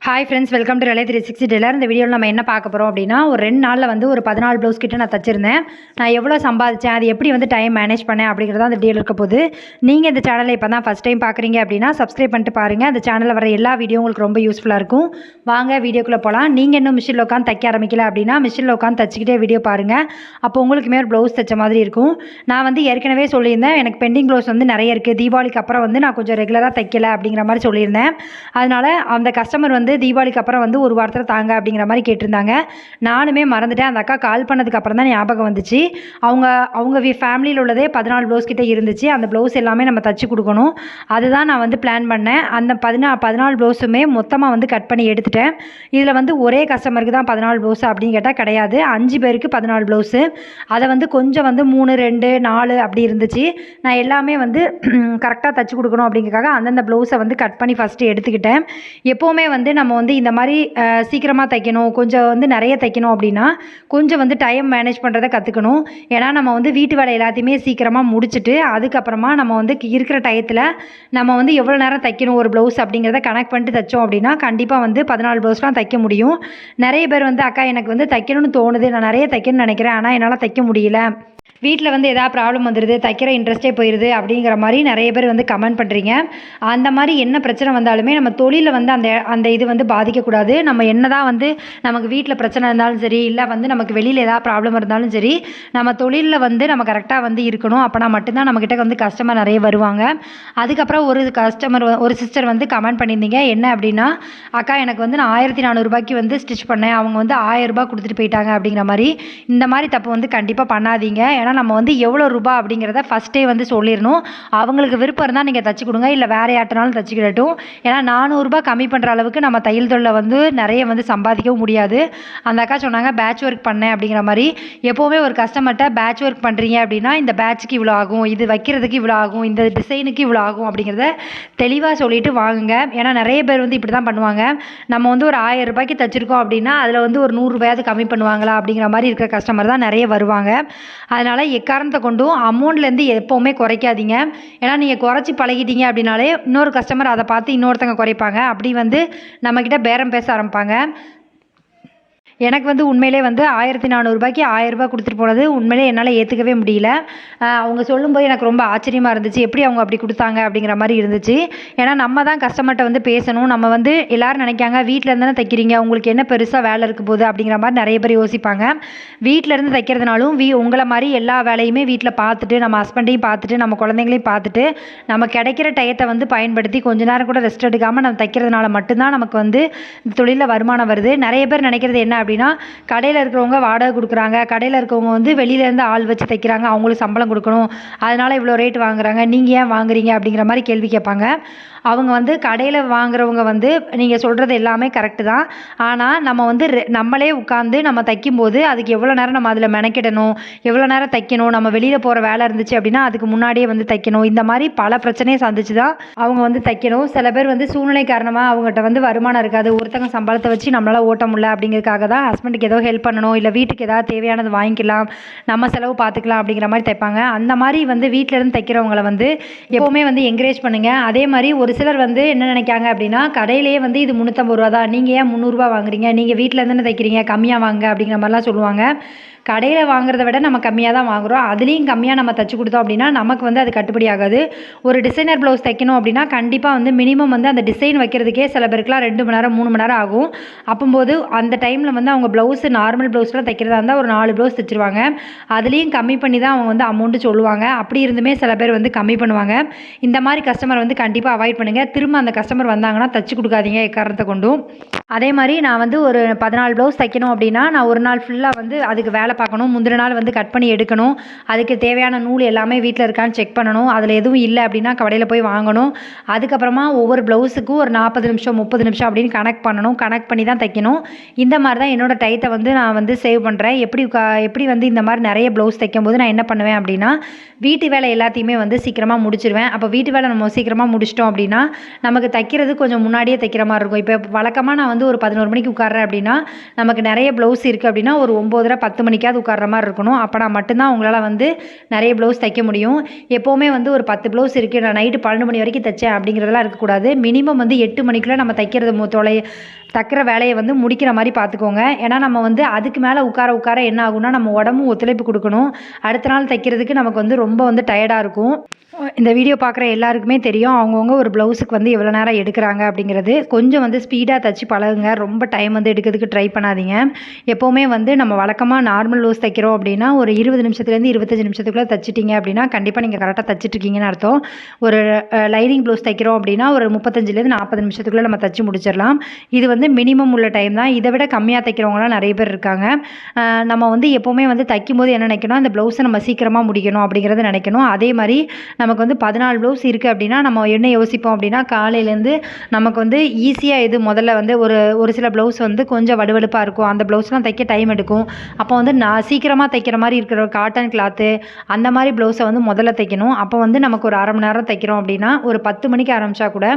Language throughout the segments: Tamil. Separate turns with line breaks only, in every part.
ஹாய் ஃப்ரெண்ட்ஸ், வெல்கம் டு ரிலே 360 டெய்லர். இந்த வீடியோவில் நம்ம என்ன பார்க்க போகிறோம் அப்படின்னா, ஒரு 2 நாளில் வந்து ஒரு 14 ப்ளவுஸ் கிட்ட நான் தச்சிருந்தேன். நான் எவ்வளோ சம்பாதிச்சேன், அது எப்படி வந்து டைம் மேனேஜ் பண்ணேன் அப்படிங்கிறத அந்த வீடியோவில் இருக்க போது. நீங்கள் இந்த சேனலை இப்போ தான் ஃபஸ்ட் டைம் பார்க்குறீங்க அப்படின்னா சப்ஸ்கிரைப் பண்ணிட்டு பாருங்கள். அந்த சேனலில் வர எல்லா வீடியோ உங்களுக்கு ரொம்ப யூஸ்ஃபுல்லாக இருக்கும். வாங்க வீடியோக்குள்ளே போகலாம். நீங்கள் இன்னும் மிஷினில் உட்காந்து தைக்க ஆரம்பிக்கல அப்படின்னா மிஷினில் உட்காந்து தச்சிக்கிட்டே வீடியோ பாருங்கள். அப்போ உங்களுக்குமே ஒரு ப்ளவுஸ் தைச்ச மாதிரி இருக்கும். நான் வந்து ஏற்கனவே சொல்லியிருந்தேன், எனக்கு பெண்டிங் ப்ளவுஸ் வந்து நிறைய இருக்குது. தீபாவளிக்கு அப்புறம் வந்து நான் கொஞ்சம் ரெகுலராக தைக்கல அப்படிங்கிற மாதிரி சொல்லியிருந்தேன். அதனால் அந்த கஸ்டமர் வந்து தீபாவளிக்கு அப்புறம் வந்து ஒரு வாரத்தில் தாங்க அப்படிங்கிற மாதிரி கேட்டிருந்தாங்க. நானுமே மறந்துட்டேன். அந்த அக்கா கால் பண்ணதுக்கு அப்புறம் தான் ஞாபகம் வந்துச்சு. அவங்க ஃபேமிலியில் உள்ளதே 14 ப்ளவுஸ் கிட்ட இருந்துச்சு. அந்த ப்ளவுஸ் எல்லாமே நம்ம தச்சு கொடுக்கணும். அதுதான் நான் வந்து பிளான் பண்ணேன். அந்த 14 ப்ளவுஸுமே மொத்தமாக வந்து கட் பண்ணி எடுத்துட்டேன். இதில் வந்து ஒரே கஸ்டமருக்கு தான் 14 ப்ளவுஸ் அப்படின்னு கேட்டால் கிடையாது. 5 பேருக்கு 14 ப்ளவுஸு. அதை வந்து கொஞ்சம் வந்து 3, 2, 4 அப்படி இருந்துச்சு. நான் எல்லாமே வந்து கரெக்டாக தச்சு கொடுக்கணும் அப்படிங்கிறக்காக அந்தந்த ப்ளவுஸை வந்து கட் பண்ணி ஃபஸ்ட்டு எடுத்துக்கிட்டேன். எப்போவுமே வந்து நம்ம வந்து இந்த மாதிரி சீக்கிரமாக தைக்கணும், கொஞ்சம் வந்து நிறைய தைக்கணும் அப்படின்னா கொஞ்சம் வந்து டைம் மேனேஜ் பண்ணுறதை கற்றுக்கணும். ஏன்னா நம்ம வந்து வீட்டு வேலை எல்லாத்தையுமே சீக்கிரமாக முடிச்சுட்டு அதுக்கப்புறமா நம்ம வந்து இருக்கிற டயத்தில் நம்ம வந்து எவ்வளோ நேரம் தைக்கணும் ஒரு ப்ளவுஸ் அப்படிங்கிறத கனெக்ட் பண்ணிட்டு தைச்சோம் அப்படின்னா கண்டிப்பாக வந்து 14 ப்ளவுஸ்லாம் தைக்க முடியும். நிறைய பேர் வந்து அக்கா எனக்கு வந்து தைக்கணும்னு தோணுது, நான் நிறைய தைக்கணும்னு நினைக்கிறேன், ஆனால் என்னால் தைக்க முடியல, வீட்டில் வந்து எதாவது ப்ராப்ளம் வந்துடுது, தைக்கிற இன்ட்ரெஸ்ட்டே போயிடுது அப்படிங்கிற மாதிரி நிறைய பேர் வந்து கமெண்ட் பண்ணுறீங்க. அந்த மாதிரி என்ன பிரச்சனை வந்தாலுமே நம்ம தொழிலில் வந்து அந்த இது வந்து பாதிக்கக்கூடாது. நம்ம என்ன தான் வந்து நமக்கு வீட்டில் பிரச்சனை இருந்தாலும் சரி, இல்லை வந்து நமக்கு வெளியில் எதாவது ப்ராப்ளம் இருந்தாலும் சரி, நம்ம தொழிலில் வந்து நம்ம கரெக்டாக வந்து இருக்கணும். அப்போனா மட்டும்தான் நம்மக்கிட்ட வந்து கஸ்டமர் நிறைய வருவாங்க. அதுக்கப்புறம் ஒரு சிஸ்டர் வந்து கமெண்ட் பண்ணியிருந்தீங்க. என்ன அப்படின்னா, அக்கா எனக்கு வந்து நான் 1400 ரூபாய்க்கு வந்து ஸ்டிச் பண்ணேன், அவங்க வந்து 1000 ரூபாய் கொடுத்துட்டு போயிட்டாங்க அப்படிங்கிற மாதிரி. இந்த மாதிரி தப்பு வந்து கண்டிப்பாக பண்ணாதீங்க. ஏன்னா நம்ம வந்து எவ்வளோ ரூபா அப்படிங்கிறத ஃபஸ்ட்டே வந்து சொல்லிடணும். அவங்களுக்கு விருப்பம் இருந்தால் நீங்கள் தச்சு கொடுங்க, இல்லை வேறு யார்ட்டனாலும் தச்சுக்கிடட்டும். ஏன்னா 400 ரூபாய் கம்மி பண்ணுற அளவுக்கு நம்ம தையல் தொழிலில் வந்து நிறைய வந்து சம்பாதிக்கவும் முடியாது. அந்த அக்கா சொன்னாங்க பேட்ச் ஒர்க் பண்ணேன் அப்படிங்கிற மாதிரி. எப்போவுமே ஒரு கஸ்டமர்கிட்ட பேட்ச் ஒர்க் பண்ணுறீங்க அப்படின்னா இந்த பேட்சுக்கு இவ்வளோ ஆகும், இது வைக்கிறதுக்கு இவ்வளோ ஆகும், இந்த டிசைனுக்கு இவ்வளோ ஆகும் அப்படிங்கிறத தெளிவாக சொல்லிவிட்டு வாங்குங்க. ஏன்னா நிறைய பேர் வந்து இப்படி தான் பண்ணுவாங்க. நம்ம வந்து ஒரு 1000 ரூபாய்க்கு தச்சுருக்கோம் அப்படின்னா அதில் வந்து ஒரு 100 ரூபாயாவது கம்மி பண்ணுவாங்களா அப்படிங்கிற மாதிரி இருக்கிற கஸ்டமர் தான் நிறைய வருவாங்க. அதனால் எக்காரணத்தை கொண்டும் அமௌண்ட்லேருந்து எப்போவுமே குறைக்காதீங்க. ஏன்னா நீங்கள் குறைச்சி பழகிட்டீங்க அப்படின்னாலே இன்னொரு கஸ்டமர் அதை பார்த்து இன்னொருத்தங்க குறைப்பாங்க. அப்படி வந்து நம்மக்கிட்ட பேரம் பேச ஆரம்பிப்பாங்க. எனக்கு வந்து உண்மையிலே வந்து 1400 ரூபாய்க்கு 1000 ரூபாய் கொடுத்துட்டு போனது உண்மையிலே என்னால் ஏற்றுக்கவே முடியல. அவங்க சொல்லும்போது எனக்கு ரொம்ப ஆச்சரியமாக இருந்துச்சு. எப்படி அவங்க அப்படி கொடுத்தாங்க அப்படிங்கிற மாதிரி இருந்துச்சு. ஏன்னா நம்ம தான் கஸ்டமர்கிட்ட வந்து பேசணும். நம்ம வந்து எல்லோரும் நினைக்காங்க வீட்டில் இருந்து தானே தைக்கிறீங்க, உங்களுக்கு என்ன பெருசாக வேலை இருக்க போகுது அப்படிங்கிற மாதிரி நிறைய பேர் யோசிப்பாங்க. வீட்டில் இருந்து தைக்கிறதுனாலும் உங்களை மாதிரி எல்லா வேலையுமே வீட்டில் பார்த்துட்டு, நம்ம ஹஸ்பண்டையும் பார்த்துட்டு, நம்ம குழந்தைங்களையும் பார்த்துட்டு, நம்ம கிடைக்கிற டயத்தை வந்து பயன்படுத்தி கொஞ்ச நேரம் கூட ரெஸ்ட் எடுக்காமல் நம்ம தைக்கிறதுனால மட்டும்தான் நமக்கு வந்து இந்த தொழிலில் வருமானம் வருது. நிறைய பேர் நினைக்கிறது என்ன அப்படின்னா, கடையில் இருக்கிறவங்க வாடகை கொடுக்குறாங்க, கடையில் இருக்கவங்க வந்து வெளியிலேருந்து ஆள் வச்சு தைக்கிறாங்க, அவங்களுக்கு சம்பளம் கொடுக்கணும், அதனால் இவ்வளோ ரேட் வாங்குறாங்க, நீங்கள் ஏன் வாங்குறீங்க அப்படிங்கிற மாதிரி கேள்வி கேட்பாங்க. அவங்க வந்து கடையில் வாங்குறவங்க வந்து நீங்கள் சொல்கிறது எல்லாமே கரெக்டு தான். ஆனால் நம்ம வந்து நம்மளே உட்காந்து நம்ம தைக்கும்போது அதுக்கு எவ்வளோ நேரம் நம்ம அதில் மெனக்கிடணும், எவ்வளோ நேரம் தைக்கணும், நம்ம வெளியில் போகிற வேலை இருந்துச்சு அப்படின்னா அதுக்கு முன்னாடியே வந்து தைக்கணும். இந்த மாதிரி பல பிரச்சனையை சந்திச்சு தான் அவங்க வந்து தைக்கணும். சில பேர் வந்து சூழ்நிலை காரணமாக அவங்ககிட்ட வந்து வருமானம் இருக்காது, ஒருத்தங்க சம்பளத்தை வச்சு நம்மளால் ஓட்ட முடியல அப்படிங்கிறதுக்காக தான் ஹஸ்பண்டுக்கு ஏதோ ஹெல்ப் பண்ணணும், இல்லை வீட்டுக்கு ஏதாவது தேவையானது வாங்கிக்கலாம், நம்ம செலவு பார்த்துக்கலாம் அப்படிங்கிற மாதிரி தைப்பாங்க. அந்த மாதிரி வந்து வீட்டிலேருந்து தைக்கிறவங்களை வந்து எப்போவுமே வந்து என்கரேஜ் பண்ணுங்கள். அதே மாதிரி ஒரு சிலர் வந்து என்ன நினைக்காங்க அப்படின்னா, கடையிலேயே வந்து இது 350 ரூபா தான், நீங்கள் ஏன் 300 ரூபா வாங்குறீங்க, நீங்கள் வீட்டில் தானே தைக்கிறீங்க, கம்மியாக வாங்க அப்படிங்கிற மாதிரிலாம் சொல்லுவாங்க. கடையில் வாங்குறத விட நம்ம கம்மியாக தான் வாங்குகிறோம். அதுலேயும் கம்மியாக நம்ம தைச்சி கொடுத்தோம் அப்படின்னா நமக்கு வந்து அது கட்டுப்படி ஆகாது. ஒரு டிசைனர் ப்ளவுஸ் தைக்கணும் அப்படின்னா கண்டிப்பாக வந்து மினிமம் வந்து அந்த டிசைன் வைக்கிறதுக்கே சில பேருக்குலாம் 2 மணி நேரம் 3 மணி நேரம் ஆகும். அப்போது அந்த டைமில் வந்து அவங்க ப்ளவுஸு நார்மல் ப்ளவுஸ்லாம் தைக்கிறதா இருந்தால் ஒரு 4 ப்ளவுஸ் தைச்சிருவாங்க. அதுலேயும் கம்மி பண்ணி தான் அவங்க வந்து அமௌண்ட்டு சொல்லுவாங்க. அப்படி இருந்துமே சில பேர் வந்து கம்மி பண்ணுவாங்க. இந்த மாதிரி கஸ்டமர் வந்து கண்டிப்பாக அவாய்ட் பண்ணுங்கள். திரும்ப அந்த கஸ்டமர் வந்தாங்கன்னா தைச்சி கொடுக்காதீங்க எக்காரணத்தை கொண்டும். அதே மாதிரி நான் வந்து ஒரு 14 ப்ளவுஸ் தைக்கணும் அப்படின்னா நான் ஒரு நாள் ஃபுல்லாக வந்து அதுக்கு வேலை பார்க்கணும். முந்தின நாள் வந்து கட் பண்ணி எடுக்கணும். அதுக்கு தேவையான நூல் எல்லாமே வீட்டில் இருக்கான்னு செக் பண்ணணும். அதில் எதுவும் இல்லை அப்படின்னா கடையில் போய் வாங்கணும். அதுக்கப்புறமா ஒவ்வொரு ப்ளவுஸுக்கும் ஒரு 40 நிமிஷம் 30 நிமிஷம் அப்படின்னு கனெக்ட் பண்ணணும். கனெக்ட் பண்ணி தான் தைக்கணும். இந்த மாதிரி தான் என்னோடய டயத்தை வந்து நான் வந்து சேவ் பண்ணுறேன். எப்படி வந்து இந்த மாதிரி நிறைய ப்ளவுஸ் தைக்கும்போது நான் என்ன பண்ணுவேன் அப்படின்னா, வீட்டு வேலை எல்லாத்தையுமே வந்து சீக்கிரமாக முடிச்சிடுவேன். அப்போ வீட்டு வேலை நம்ம சீக்கிரமாக முடிச்சிட்டோம் அப்படின்னா நமக்கு தைக்கிறது கொஞ்சம் முன்னாடியே தைக்கிற மாதிரி இருக்கும். இப்போ வழக்கமாக நான் வந்து ஒரு 11 மணிக்கு உட்கார்றேன் அப்படின்னா நமக்கு நிறைய ப்ளவுஸ் இருக்குது அப்படின்னா ஒரு 9:30 10 மணிக்காவது உட்கார்ற மாதிரி இருக்கணும். அப்போனா மட்டும்தான் உங்களால் வந்து நிறைய ப்ளவுஸ் தைக்க முடியும். எப்போவுமே வந்து ஒரு 10 ப்ளவுஸ் இருக்குது, நான் நைட்டு 12 மணி வரைக்கும் தைச்சேன் அப்படிங்கிறதெல்லாம் இருக்கக்கூடாது. மினிமம் வந்து 8 மணிக்குள்ளே நம்ம தைக்கிறது தைக்கிற வேலையை வந்து முடிக்கிற மாதிரி பார்த்துக்கோங்க. ஏன்னா நம்ம வந்து அதுக்கு மேலே உட்கார என்ன ஆகும்னா நம்ம உடம்பும் ஒத்துழைப்பு கொடுக்கணும். அடுத்த நாள் தைக்கிறதுக்கு நமக்கு வந்து ரொம்ப வந்து டயர்டாக இருக்கும். இந்த வீடியோ பார்க்குற எல்லாருக்குமே தெரியும் அவங்கவுங்க ஒரு ப்ளவுஸுக்கு வந்து எவ்வளோ நேரம் எடுக்கிறாங்க அப்படிங்கிறது. கொஞ்சம் வந்து ஸ்பீடாக தைச்சி பழகுங்க. ரொம்ப டைம் வந்து எடுக்கிறதுக்கு ட்ரை பண்ணாதீங்க. எப்போவுமே வந்து நம்ம வழக்கமாக நார்மல் ப்ளவுஸ் தைக்கிறோம் அப்படின்னா ஒரு 20 நிமிஷத்துலேருந்து 25 நிமிஷத்துக்குள்ளே தைச்சிட்டிங்க அப்படின்னா கண்டிப்பாக நீங்கள் கரெக்டாக தைச்சிட்ருக்கீங்கன்னு அர்த்தம். ஒரு லைனிங் ப்ளவுஸ் தைக்கிறோம் அப்படின்னா ஒரு 35லேருந்து 40 நிமிஷத்துக்குள்ளே நம்ம தைச்சி முடிச்சிடலாம். இது வந்து மினிமம் உள்ள டைம் தான். இதை விட கம்மியாக தைக்கிறவங்களாம் நிறைய பேர் இருக்காங்க. நம்ம வந்து எப்போவுமே வந்து தைக்கும்போது என்ன நினைக்கணும், அந்த ப்ளவுஸை நம்ம சீக்கிரமாக முடிக்கணும் அப்படிங்கிறத நினைக்கணும். அதே மாதிரி நமக்கு வந்து 14 ப்ளவுஸ் இருக்குது அப்படின்னா நம்ம என்ன யோசிப்போம் அப்படின்னா காலையிலேருந்து நமக்கு வந்து ஈஸியாக எது முதல்ல வந்து ஒரு சில ப்ளவுஸ் வந்து கொஞ்சம் வடுவடுப்பாக இருக்கும். அந்த ப்ளவுஸ்லாம் தைக்க டைம் எடுக்கும். அப்போ வந்து நான் சீக்கிரமாக தைக்கிற மாதிரி இருக்கிற காட்டன் கிளாத்து அந்த மாதிரி ப்ளவுஸை வந்து முதல்ல தைக்கணும். அப்போ வந்து நமக்கு ஒரு அரை மணி நேரம் தைக்கிறோம் அப்படின்னா ஒரு 10 மணிக்கு ஆரம்பித்தா கூட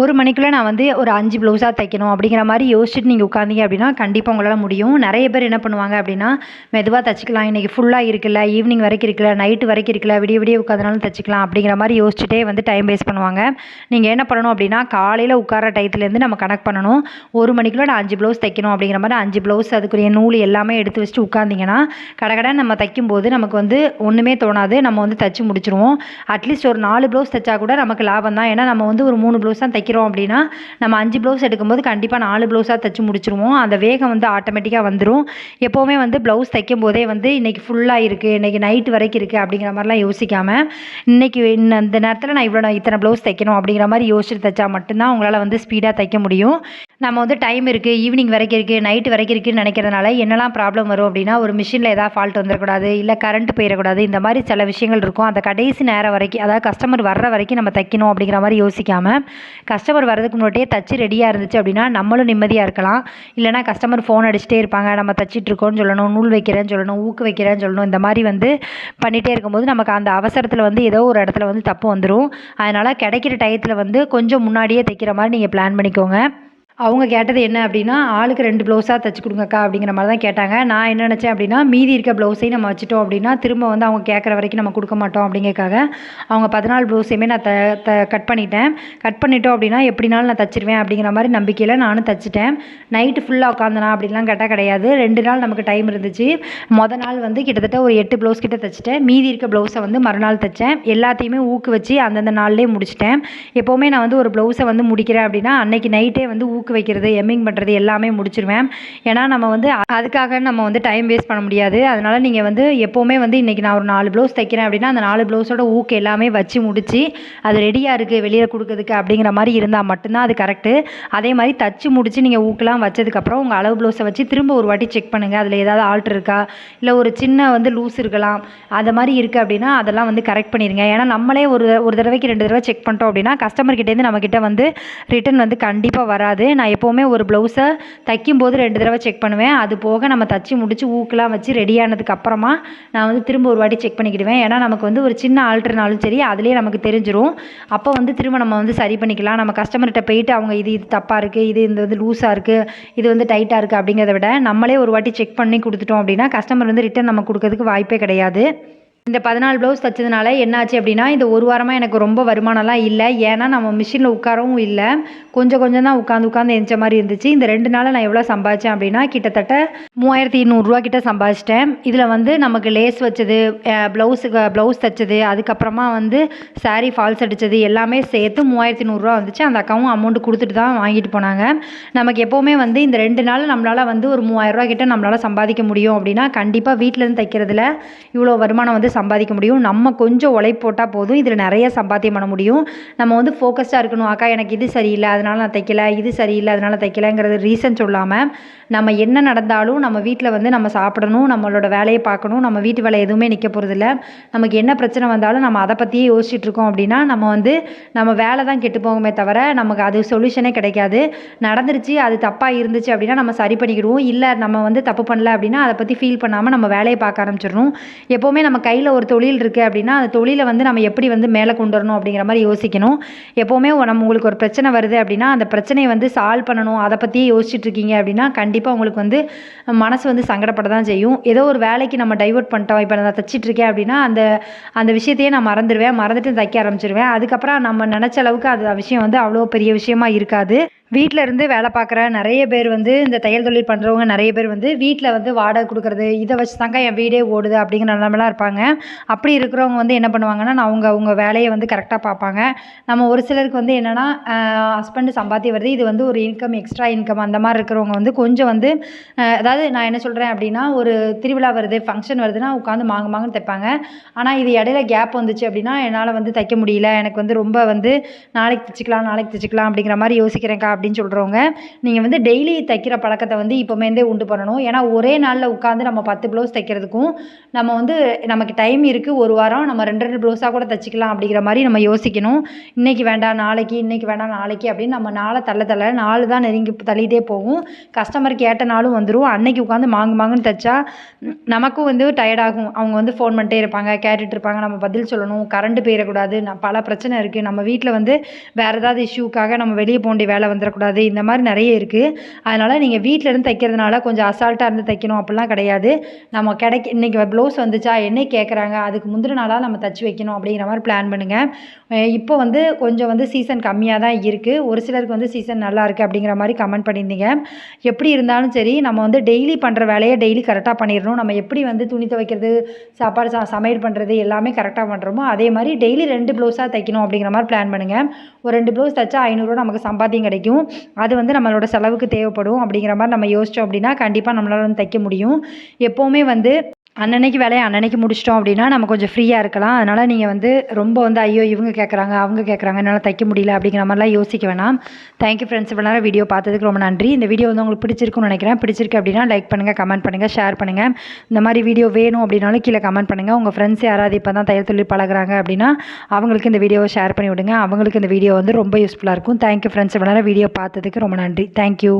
1 மணிக்குள்ளே நான் வந்து ஒரு 5 ப்ளவுஸாக தைக்கணும் அப்படிங்கிற மாதிரி யோசிச்சுட்டு நீங்கள் உட்காந்தீங்க அப்படின்னா கண்டிப்பாக உங்களால் முடியும். நிறைய பேர் என்ன பண்ணுவாங்க அப்படின்னா மெதுவாக தைச்சிக்கலாம், இன்றைக்கி ஃபுல்லாக இருக்குல்ல, ஈவினிங் வரைக்கும் இருக்குல்ல, நைட்டு வரைக்கும் இருக்குல்ல, விடிய உட்காந்தனாலும் தைச்சிக்கலாம் அப்படிங்கிற மாதிரி யோசிச்சுட்டே வந்து டைம் வேஸ்ட் பண்ணுவாங்க. நீங்கள் என்ன பண்ணணும் அப்படின்னா காலையில் உட்கார டயத்துலேருந்து நம்ம கணக்கு பண்ணணும். 1 மணிக்குள்ளே நான் 5 ப்ளவுஸ் தைக்கணும் அப்படிங்கிற மாதிரி 5 ப்ளவுஸ் அதுக்குரிய நூல் எல்லாமே எடுத்து வச்சுட்டு உட்காந்திங்கன்னா கடை நம்ம தைக்கும்போது நமக்கு வந்து ஒன்றுமே தோணாது. நம்ம வந்து தைச்சி முடிச்சிருவோம். அட்லீஸ்ட் ஒரு 4 ப்ளவுஸ் தைச்சா கூட நமக்கு லாபம் தான். ஏன்னா நம்ம வந்து ஒரு 3 ப்ளவுஸ் தான் தைக்கிறோம் அப்படின்னா நம்ம 5 ப்ளவுஸ் எடுக்கும்போது கண்டிப்பாக 4 ப்ளவுஸாக தைச்சி முடிச்சிருவோம். அந்த வேகம் வந்து ஆட்டோமேட்டிக்காக வந்துடும். எப்போவுமே வந்து ப்ளவுஸ் தைக்கும் போதே வந்து இன்றைக்கி ஃபுல்லாக இருக்குது, இன்றைக்கி நைட்டு வரைக்கும் இருக்குது அப்படிங்கிற மாதிரிலாம் யோசிக்காமல் இன்றைக்கி இந்த நேரத்தில் நான் இத்தனை ப்ளவுஸ் தைக்கணும் அப்படிங்கிற மாதிரி யோசிச்சுட்டு தைச்சா மட்டும்தான் உங்களால் வந்து ஸ்பீடாக தைக்க முடியும். நம்ம வந்து டைம் இருக்குது, ஈவினிங் வரைக்கும் இருக்குது, நைட்டு வரைக்கும் இருக்குதுன்னு நினைக்கிறதுனால என்னெல்லாம் ப்ராப்ளம் வரும் அப்படின்னா ஒரு மிஷினில் ஏதாவது ஃபால்ட் வந்துடக்கூடாது, இல்லை கரண்ட் போயிடக்கூடாது, இந்த மாதிரி சில விஷயங்கள் இருக்கும். அந்த கடைசி நேரம் வரைக்கும் அதாவது கஸ்டமர் வர்ற வரைக்கும் நம்ம தைக்கணும் அப்படிங்கிற மாதிரி யோசிக்காமல் கஸ்டமர் வரதுக்கு முன்னாடியே தச்சு ரெடியாக இருந்துச்சு அப்படின்னா நம்மளும் நிம்மதியாக இருக்கலாம். இல்லைனா கஸ்டமர் ஃபோன் அடிச்சுட்டே இருப்பாங்க, நம்ம தச்சிட்ருக்கோன்னு சொல்லணும், நூல் வைக்கிறேன்னு சொல்லணும், ஊக்கு வைக்கிறேன்னு சொல்லணும். இந்த மாதிரி வந்து பண்ணிகிட்டே இருக்கும்போது நமக்கு அந்த அவசரத்தில் வந்து ஏதோ ஒரு இடத்துல வந்து தப்பு வந்துடும். அதனால் கிடைக்கிற டயத்தில் வந்து கொஞ்சம் முன்னாடியே தைக்கிற மாதிரி நீங்கள் பிளான் பண்ணிக்கோங்க. அவங்க கேட்டது என்ன அப்படின்னா ஆளுக்கு 2 ப்ளவுஸாக தைச்சி கொடுங்கக்கா அப்படிங்கிற மாதிரி தான் கேட்டாங்க. நான் என்ன நினச்சேன் அப்படின்னா மீதி இருக்க ப்ளவுஸையும் நம்ம வச்சுட்டோம் அப்படின்னா திரும்ப வந்து அவங்க கேட்குற வரைக்கும் நம்ம கொடுக்க மாட்டோம் அப்படிங்கிறக்காக அவங்க 14 ப்ளவுஸையுமே நான் கட் பண்ணிட்டேன். கட் பண்ணிட்டோம் அப்படின்னா எப்படினாலும் நான் தைச்சிருவேன் அப்படிங்கிற மாதிரி நம்பிக்கையில் நானும் தைச்சிட்டேன். நைட்டு ஃபுல்லாக உட்காந்தனா அப்படின்லாம் கேட்டால் கிடையாது. 2 நாள் நமக்கு டைம் இருந்துச்சு. மொதல் நாள் வந்து கிட்டத்தட்ட ஒரு 8 ப்ளவுஸ் கிட்ட தைச்சிட்டேன். மீதி இருக்க ப்ளவுஸை வந்து மறுநாள் தைச்சேன். எல்லாத்தையுமே ஊக்கு வச்சு அந்தந்த நாள்லேயே முடிச்சிட்டேன். எப்போவுமே நான் வந்து ஒரு ப்ளவுஸை வந்து முடிக்கிறேன் அப்படின்னா அன்னைக்கு நைட்டே வந்து ஊக்கு வைக்கிறது, எம்மிங் பண்ணுறது எல்லாமே முடிச்சிருவேன். ஏன்னா நம்ம வந்து அதுக்காக நம்ம வந்து டைம் வேஸ்ட் பண்ண முடியாது. அதனால் நீங்கள் வந்து எப்போவுமே வந்து இன்றைக்கி நான் ஒரு 4 ப்ளவுஸ் தைக்கிறேன் அப்படின்னா அந்த 4 ப்ளவுஸோட ஊக்கு எல்லாமே வச்சு முடித்து அது ரெடியாக இருக்குது வெளியில் கொடுக்கறதுக்கு அப்படிங்கிற மாதிரி இருந்தால் மட்டும்தான் அது கரெக்டு. அதே மாதிரி தச்சு முடித்து நீங்கள் ஊக்கெலாம் வச்சதுக்கப்புறம் உங்கள் அளவு ப்ளவுஸை வச்சு திரும்ப ஒரு வாட்டி செக் பண்ணுங்கள். அதில் ஏதாவது ஆல்ட்ரு இருக்கா, இல்லை ஒரு சின்ன வந்து லூஸ் இருக்கலாம், அது மாதிரி இருக்குது அப்படின்னா அதெல்லாம் வந்து கரெக்ட் பண்ணிடுங்க. ஏன்னா நம்மளே ஒரு தடவைக்கு 2 தடவை செக் பண்ணிட்டோம் அப்படின்னா கஸ்டமர்கிட்டேருந்து நம்மக்கிட்ட வந்து ரிட்டன் வந்து கண்டிப்பாக வராது. நான் எப்போவுமே ஒரு ப்ளவுஸை தைக்கும்போது 2 தடவை செக் பண்ணுவேன். அது போக நம்ம தச்சு முடித்து ஊக்கெலாம் வச்சு ரெடியானதுக்கு அப்புறமா நான் வந்து திரும்ப ஒரு வாட்டி செக் பண்ணிக்கிடுவேன். ஏன்னா நமக்கு வந்து ஒரு சின்ன ஆல்ட்ருனாலும் சரி அதிலே நமக்கு தெரிஞ்சிடும். அப்போ வந்து திரும்ப நம்ம வந்து சரி பண்ணிக்கலாம். நம்ம கஸ்டமர்கிட்ட போயிட்டு அவங்க இது தப்பாக இருக்குது, இது இந்த வந்து லூஸாக இருக்குது, இது வந்து டைட்டாக இருக்குது அப்படிங்கிறத விட நம்மளே ஒரு வாட்டி செக் பண்ணி கொடுத்துட்டோம் அப்படின்னா கஸ்டமர் வந்து ரிட்டன் நம்ம கொடுக்கறதுக்கு வாய்ப்பே கிடையாது. இந்த 14 ப்ளவுஸ் தைச்சதுனால என்னாச்சு அப்படின்னா இந்த ஒரு வாரமாக எனக்கு ரொம்ப வருமானம்லாம் இல்லை. ஏன்னா நம்ம மிஷினில் உட்காரவும் இல்லை, கொஞ்சம் தான் உட்காந்து எந்த மாதிரி இருந்துச்சு. இந்த 2 நாளில் நான் எவ்வளோ சம்பாதிச்சேன் அப்படின்னா கிட்டத்தட்ட 3200 கிட்ட சம்பாதிச்சிட்டேன். இதில் வந்து நமக்கு லேஸ் வச்சது, ப்ளவுஸ் தைச்சது, அதுக்கப்புறமா வந்து சாரீ ஃபால்ஸ் அடித்தது எல்லாமே சேர்த்து 3100 வந்துச்சு. அந்த அக்காவும் அமௌண்ட் கொடுத்துட்டு தான் வாங்கிட்டு போனாங்க. நமக்கு எப்போவுமே வந்து இந்த 2 நாள் நம்மளால் வந்து ஒரு 3000 கிட்ட நம்மளால் சம்பாதிக்க முடியும் அப்படின்னா கண்டிப்பாக வீட்டிலேருந்து தைக்கிறதுல இவ்வளோ வருமானம் வந்து சம்பாதிக்க முடியும். நம்ம கொஞ்சம் உழைப்பு போட்டால் போதும், இதில் நிறைய சம்பாத்தியம் பண்ண முடியும். நம்ம வந்து ஃபோக்கஸ்டாக இருக்கணும். அக்கா எனக்கு இது சரியில்லை அதனால் நான் தைக்கல, இது சரியில்லை அதனால் தைக்கலைங்கிறது ரீசன் சொல்லாமல் நம்ம என்ன நடந்தாலும் நம்ம வீட்டில் வந்து நம்ம சாப்பிடணும், நம்மளோட வேலையை பார்க்கணும். நம்ம வீட்டு வேலை எதுவுமே நிற்க போகிறதில்ல. நமக்கு என்ன பிரச்சனை வந்தாலும் நம்ம அதை பற்றியே யோசிச்சுட்டு இருக்கோம் அப்படின்னா நம்ம வேலை தான் கெட்டு போகுமே தவிர நமக்கு அது சொல்யூஷனே கிடைக்காது. நடந்துருச்சு, அது தப்பாக இருந்துச்சு அப்படின்னா நம்ம சரி பண்ணிக்கிடுவோம். இல்லை நம்ம வந்து தப்பு பண்ணல அப்படின்னா அதை பற்றி ஃபீல் பண்ணாமல் நம்ம வேலையை பார்க்க ஆரம்பிச்சிடணும். எப்போவுமே நம்ம கையில் ஒரு தொழில் இருக்குது அப்படின்னா அந்த தொழிலை வந்து நம்ம எப்படி வந்து மேலே கொண்டு வரணும் அப்படிங்கிற மாதிரி யோசிக்கணும். எப்போவுமே உங்களுக்கு ஒரு பிரச்சனை வருது அப்படின்னா அந்த பிரச்சனையை வந்து சால்வ் பண்ணணும், அதை பற்றியே யோசிச்சுட்டு இருக்கீங்க அப்படின்னா கண்டிப்பாக உங்களுக்கு வந்து மனசு வந்து சங்கடப்பட தான் செய்யும். ஏதோ ஒரு வேலைக்கு நம்ம டைவர்ட் பண்ணிட்டோம், இப்போ நான் தைச்சிட்ருக்கேன் அப்படின்னா அந்த விஷயத்தையே நான் மறந்துட்டு தைக்க ஆரம்பிச்சிருவேன். அதுக்கப்புறம் நம்ம நினச்ச அளவுக்கு அது விஷயம் வந்து அவ்வளோ பெரிய விஷயமா இருக்காது. வீட்டில் இருந்து வேலை பார்க்குற நிறைய பேர் வந்து இந்த தையல் தொழில் பண்ணுறவங்க நிறைய பேர் வந்து வீட்டில் வந்து வாடகை கொடுக்குறது இதை வச்சு தாங்க என் வீடே ஓடுது அப்படிங்கிற நிலமெல்லாம் இருப்பாங்க. அப்படி இருக்கிறவங்க வந்து என்ன பண்ணுவாங்கன்னா அவங்க வேலையை வந்து கரெக்டாக பார்ப்பாங்க. நம்ம ஒரு சிலருக்கு வந்து என்னென்னா ஹஸ்பண்டு சம்பாத்தி வருது, இது வந்து ஒரு இன்கம், எக்ஸ்ட்ரா இன்கம் அந்த மாதிரி இருக்கிறவங்க வந்து கொஞ்சம் வந்து அதாவது நான் என்ன சொல்கிறேன் அப்படின்னா, ஒரு திருவிழா வருது, ஃபங்க்ஷன் வருதுன்னா உட்காந்து மாங்குன்னு தைப்பாங்க. ஆனால் இது இடையில கேப் வந்துச்சு அப்படின்னா என்னால் வந்து தைக்க முடியல, எனக்கு வந்து ரொம்ப வந்து நாளைக்கு தைச்சிக்கலாம் அப்படிங்கிற மாதிரி யோசிக்கிறேன்க்கா அப்படின்னு சொல்கிறவங்க, நீங்கள் வந்து டெய்லி தைக்கிற பழக்கத்தை வந்து இப்போமேருந்தே உண்டு பண்ணணும். ஏன்னா ஒரே நாளில் உட்காந்து நம்ம 10 ப்ளவுஸ் தைக்கிறதுக்கும் நம்ம வந்து நமக்கு டைம் இருக்குது, ஒரு வாரம் நம்ம 2 ப்ளவுஸாக கூட தைச்சிக்கலாம் அப்படிங்கிற மாதிரி நம்ம யோசிக்கணும். இன்றைக்கி வேண்டாம் நாளைக்கு, இன்றைக்கி வேண்டாம் நாளைக்கு அப்படின்னு நம்ம நாளை தள்ள நாள் தான் நெருங்கி தள்ளிகிட்டே போகும். கஸ்டமர் கேட்ட நாளும் வந்துடும். அன்னைக்கு உட்காந்து மாங்குன்னு தைச்சா நமக்கும் வந்து டயர்டாகும். அவங்க வந்து ஃபோன் பண்ணிட்டே இருப்பாங்க, கேட்டுட்டு இருப்பாங்க, நம்ம பதில் சொல்லணும், கரண்ட் போயிடக்கூடாது, பல பிரச்சனை இருக்குது, நம்ம வீட்டில் வந்து வேறு ஏதாவது இஷ்யூக்காக நம்ம வெளியே போக வேண்டிய வேலை வந்துடக்கூடாது, இந்த மாதிரி நிறைய இருக்குது. அதனால் நீங்கள் வீட்டில் இருந்து தைக்கிறதுனால கொஞ்சம் அசால்ட்டாக இருந்து தைக்கணும் அப்படிலாம் கிடையாது. நம்ம இன்றைக்கி ப்ளவுஸ் வந்துச்சா என்னைக்கு கேட்குறாங்க அதுக்கு முந்தின நாளாக நம்ம தைச்சி வைக்கணும் அப்படிங்கிற மாதிரி பிளான் பண்ணுங்கள். இப்போ வந்து கொஞ்சம் வந்து சீசன் கம்மியாக தான் இருக்குது, ஒரு சிலருக்கு வந்து சீசன் நல்லா இருக்குது அப்படிங்கிற மாதிரி கமெண்ட் பண்ணியிருந்தீங்க. எப்படி இருந்தாலும் சரி நம்ம வந்து டெய்லி பண்ணுற வேலையை டெய்லி கரெக்டாக பண்ணிடணும். நம்ம எப்படி வந்து துணி துவைக்கிறது, சாப்பாடு சமையல் பண்ணுறது எல்லாமே கரெக்டாக பண்ணுறோமோ அதே மாதிரி டெய்லி 2 ப்ளவுஸாக தைக்கணும் அப்படிங்கிற மாதிரி பிளான் பண்ணுங்கள். ஒரு 2 ப்ளவுஸ் தைச்சா 500 நமக்கு சம்பாத்தியம் கிடைக்கும். அது வந்து நம்மளோட செலவுக்கு தேவைப்படும் அப்படிங்கிற மாதிரி நம்ம யோசித்தோம் அப்படின்னா கண்டிப்பாக நம்மளால் வந்து தைக்க முடியும். எப்போவுமே வந்து அன்னன்னைக்கு வேலையை அன்னன்னைக்கு முடிச்சிட்டோம் அப்படின்னா நம்ம கொஞ்சம் ஃப்ரீயாக இருக்கலாம். அதனால் நீங்கள் வந்து ரொம்ப வந்து ஐயோ இவங்க கேட்குறாங்க அவங்க கேட்குறாங்க என்னால் தைக்க முடியல அப்படிங்கிற மாதிரிலாம் யோசிக்க வேணாம். தேங்க்யூ ஃப்ரெண்ட்ஸ், இவ்வளோ நேரம் வீடியோ பார்த்ததுக்கு ரொம்ப நன்றி. இந்த வீடியோ வந்து உங்களுக்கு பிடிச்சிருக்குன்னு நினைக்கிறேன். பிடிச்சிருக்கு அப்படின்னா லைக் பண்ணுங்கள், கமெண்ட் பண்ணுங்கள், ஷேர் பண்ணுங்கள். இந்த மாதிரி வீடியோ வேணும் அப்படின்னாலும் கீழே கமெண்ட் பண்ணுங்கள். உங்கள் ஃப்ரெண்ட்ஸ் யாராவது இப்போ தான் தையல் தொழில் பழகுறாங்க அப்படின்னா அவங்களுக்கு இந்த வீடியோவை ஷேர் பண்ணி விடுங்க. அவங்களுக்கு இந்த வீடியோ வந்து ரொம்ப யூஸ்ஃபுல்லாக இருக்கும். தேங்க்யூ ஃப்ரெண்ட்ஸ், இவ்வளோ நேரம் வீடியோ பார்த்ததுக்கு ரொம்ப நன்றி. தேங்க்யூ.